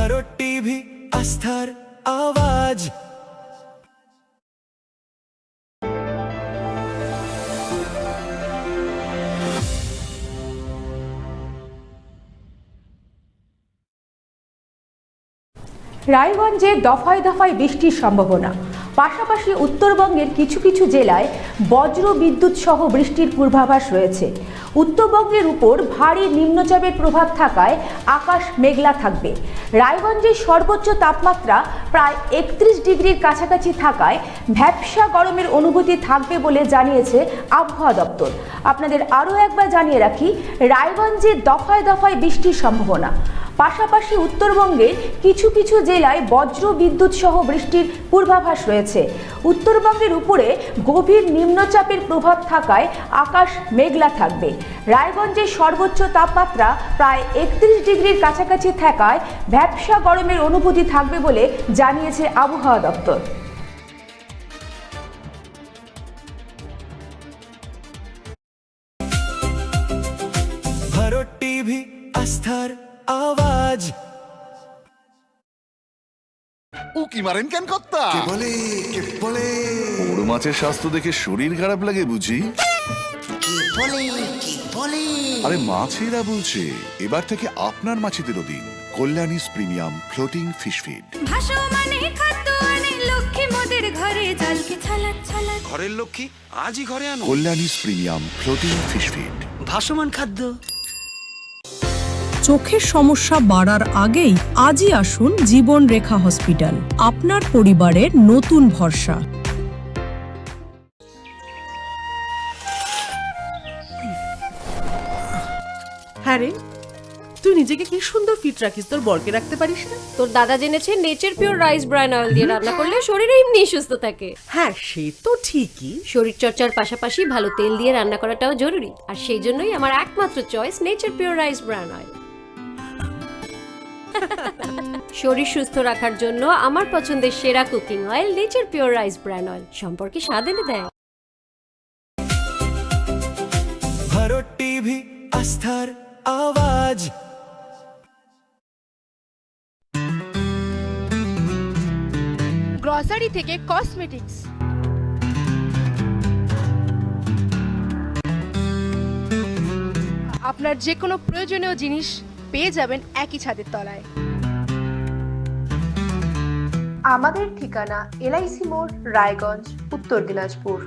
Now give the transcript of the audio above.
Bharat TV, আস্থার আওয়াজ। রায়গঞ্জে দফায় দফায় বৃষ্টির সম্ভাবনা, পাশাপাশি উত্তরবঙ্গের কিছু কিছু জেলায় বজ্র বিদ্যুৎ সহ বৃষ্টির পূর্বাভাস রয়েছে। উত্তরবঙ্গের উপর ভারী নিম্নচাপের প্রভাব থাকায় আকাশ মেঘলা থাকবে। রায়গঞ্জের সর্বোচ্চ তাপমাত্রা প্রায় 31 ডিগ্রির কাছাকাছি থাকায় ভ্যাপসা গরমের অনুভূতি থাকবে বলে জানিয়েছে আবহাওয়া দপ্তর। আপনাদের আরও একবার জানিয়ে রাখি, রায়গঞ্জে দফায় দফায় বৃষ্টির সম্ভাবনা, পাশাপাশি উত্তরবঙ্গের কিছু কিছু জেলায় বজ্র বিদ্যুৎ সহ বৃষ্টির পূর্বাভাস রয়েছে। উত্তরবঙ্গের উপরে গভীর নিম্নচাপের প্রভাব থাকায় আকাশ মেঘলা থাকবে। রায়গঞ্জের সর্বোচ্চ তাপমাত্রা প্রায় 31 ডিগ্রির কাছাকাছি থাকায় ভ্যাপসা গরমের অনুভূতি থাকবে বলে জানিয়েছে আবহাওয়া দপ্তর। ভারত টিভি, আস্থার আওয়াজ। উকি মারেন কেন কর্তা? কে বলে বড় মাছের স্বাস্থ্য দেখে শরীর খারাপ লাগে বুঝি? কে বলে আরে মাছেরা বলছে, এবার থেকে আপনার মাছেদেরও দিন কল্যাণীস প্রিমিয়াম ফ্লোটিং ফিশ ফিড। ভাসমানে খাদ্য আনে লক্ষ্মী মোদের ঘরে, জলকে ছালাক ছালাক। ঘরের লক্ষ্মী আজই ঘরে আনো। কল্যাণীস প্রিমিয়াম ফ্লোটিং ফিশ ফিড। ভাসমান খাদ্য। চোখের সমস্যা বাড়ার আগেই আজই আসুন জীবন রেখা হসপিটাল, আপনার পরিবারের নতুন ভরসা। হ্যাঁ রে, তুই নিজেকে কি সুন্দর ফিট রাখিস, তোর বরকে রাখতে পারিস না? তোর দাদা জেনেছে nature pure rice bran oil দিয়ে রান্না করলে শরীর এমনি সুস্থ থাকে। হ্যাঁ সে তো ঠিকই, শরীর চর্চার পাশাপাশি ভালো তেল দিয়ে রান্না করাটাও জরুরি, আর সেই জন্যই আমার একমাত্র choice nature pure rice bran oil. শরীর সুস্থ রাখার জন্য আমার পছন্দের সেরা cooking oil nature pure rice bran oil, সম্পর্কে স্বাদ এনে দেয়। ভারত টিভি, আস্থার আওয়াজ। গ্রসারি থেকে কসমেটিক্স, আপনার যে কোনো প্রয়োজনীয় জিনিস পেয়ে যাবেন একই ছাদের তলায়। আমাদের ঠিকানা LIC মোড়, রায়গঞ্জ, উত্তর দিনাজপুর।